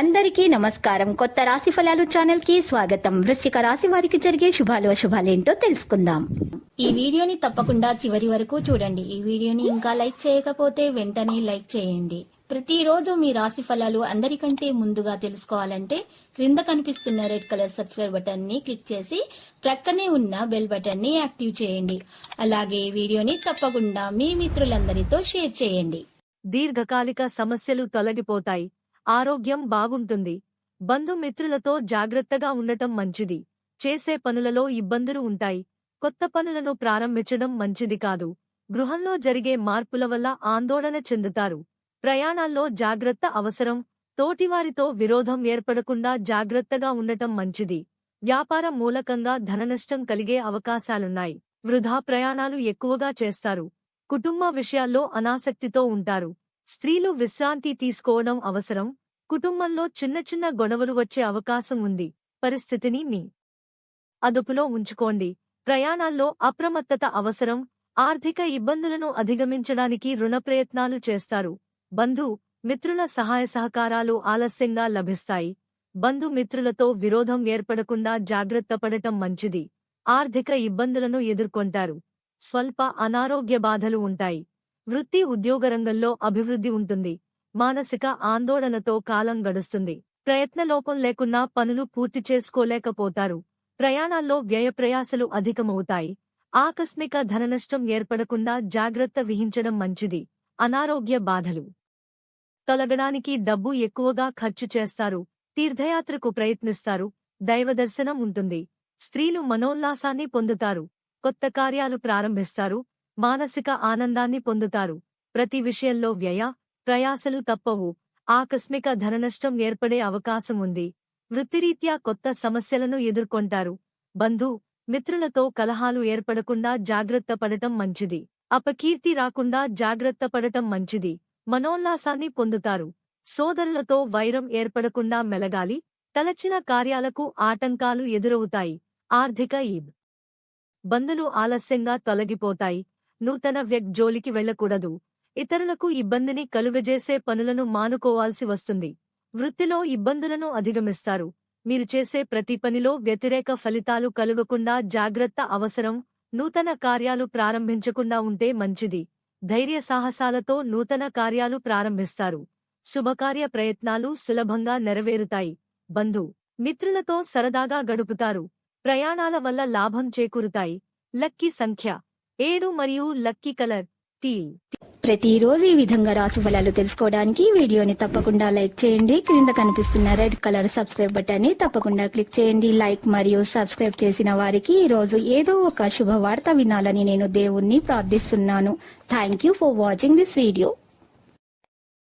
అందరికీ నమస్కారం. కొత్త రాశి ఫలాలు ఛానల్ కి స్వాగతం. వృశ్చిక రాశి వారికి జరిగే శుభాలు అశుభాలేంటో తెలుసుకుందాం. ఈ వీడియోని తప్పకుండా చివరి వరకు చూడండి. ఈ వీడియోని ఇంకా లైక్ చేయకపోతే వెంటనే లైక్ చేయండి. ప్రతిరోజు మీ రాశి ఫలాలు అందరికంటే ముందుగా తెలుసుకోవాలంటే క్రింద కనిపిస్తున్న రెడ్ కలర్ సబ్స్క్రైబ్ బటన్ ని క్లిక్ చేసి ప్రక్కనే ఉన్న బెల్ బటన్ ని యాక్టివ్ చేయండి. అలాగే వీడియోని తప్పకుండా మీ మిత్రులందరితో షేర్ చేయండి. దీర్ఘకాలిక సమస్యలు తొలగిపోతాయి. ఆరోగ్యం బాగుంటుంది. బంధుమిత్రులతో జాగ్రత్తగా ఉండటం మంచిది. చేసే పనులలో ఇబ్బందులు ఉంటాయి. కొత్త పనులను ప్రారంభించడం మంచిది కాదు. గృహంలో జరిగే మార్పుల వల్ల ఆందోళన చెందుతారు. ప్రయాణాల్లో జాగ్రత్త అవసరం. తోటివారితో విరోధం ఏర్పడకుండా జాగ్రత్తగా ఉండటం మంచిది. వ్యాపారం మూలకంగా ధననష్టం కలిగే అవకాశాలున్నాయి. వృధా ప్రయాణాలు ఎక్కువగా చేస్తారు. కుటుంబ విషయాల్లో అనాసక్తితో ఉంటారు. స్త్రీలు విశ్రాంతి తీసుకోవడం అవసరం. కుటుంబంలో చిన్న చిన్న గొడవలు వచ్చే అవకాశం ఉంది. పరిస్థితిని మీ అదుపులో ఉంచుకోండి. ప్రయాణాల్లో అప్రమత్తత అవసరం. ఆర్థిక ఇబ్బందులను అధిగమించడానికి రుణ ప్రయత్నాలు చేస్తారు. మిత్రుల సహాయ సహకారాలు ఆలస్యంగా లభిస్తాయి. బంధుమిత్రులతో విరోధం ఏర్పడకుండా జాగ్రత్త పడటం మంచిది. ఆర్థిక ఇబ్బందులను ఎదుర్కొంటారు. స్వల్ప అనారోగ్య బాధలు ఉంటాయి. వృత్తి ఉద్యోగరంగంలో అభివృద్ధి ఉంటుంది. మానసిక ఆందోళనతో కాలం గడుస్తుంది. ప్రయత్నలోపం లేకున్నా పనులు పూర్తి చేసుకోలేకపోతారు. ప్రయాణాల్లో వ్యయప్రయాసలు అధికమవుతాయి. ఆకస్మిక ధననష్టం ఏర్పడకుండా జాగ్రత్త వహించడం మంచిది. అనారోగ్య బాధలు తొలగడానికి డబ్బు ఎక్కువగా ఖర్చు చేస్తారు. తీర్థయాత్రకు ప్రయత్నిస్తారు. దైవదర్శనం ఉంటుంది. స్త్రీలు మనోల్లాసాన్ని పొందుతారు. కొత్త కార్యాలు ప్రారంభిస్తారు. మానసిక ఆనందాన్ని పొందుతారు. ప్రతి విషయంలో ప్రయాసలు తప్పవు. ఆకస్మిక ధననష్టం ఏర్పడే అవకాశం ఉంది. వృత్తిరీత్యా కొత్త సమస్యలను ఎదుర్కొంటారు. మిత్రులతో కలహాలు ఏర్పడకుండా జాగ్రత్త పడటం మంచిది. అపకీర్తి రాకుండా జాగ్రత్త పడటం మంచిది. మనోల్లాసాన్ని పొందుతారు. సోదరులతో వైరం ఏర్పడకుండా మెలగాలి. తలచిన కార్యాలకు ఆటంకాలు ఎదురవుతాయి. ఆర్థిక ఇబ్బందులు ఆలస్యంగా తొలగిపోతాయి. నూతన జోలికి వెళ్లకూడదు. ఇతరులకు ఇబ్బందిని కలుగజేసే పనులను మానుకోవాల్సి వస్తుంది. వృత్తిలో ఇబ్బందులను అధిగమిస్తారు. మీరు చేసే ప్రతి పనిలో వ్యతిరేక ఫలితాలు కలుగకుండా జాగ్రత్త అవసరం. నూతన కార్యాలు ప్రారంభించకుండా ఉంటే మంచిది. ధైర్య సాహసాలతో నూతన కార్యాలు ప్రారంభిస్తారు. శుభకార్య ప్రయత్నాలు సులభంగా నెరవేరుతాయి. మిత్రులతో సరదాగా గడుపుతారు. ప్రయాణాల వల్ల లాభం చేకూరుతాయి. లక్కీ సంఖ్య 7 మరియు లక్కీ కలర్ టీల్. ప్రతిరోజు ఈ విధంగా రాశి ఫలాలు తెలుసుకోవడానికి వీడియోని తప్పకుండా లైక్ చేయండి. క్రింద కనిపిస్తున్న రెడ్ కలర్ సబ్స్క్రైబ్ బటన్ ని తప్పకుండా క్లిక్ చేయండి. లైక్ మరియు సబ్స్క్రైబ్ చేసిన వారికి ఈ రోజు ఏదో ఒక శుభవార్త వినాలని నేను దేవుణ్ణి ప్రార్థిస్తున్నాను. Thank you for watching this video.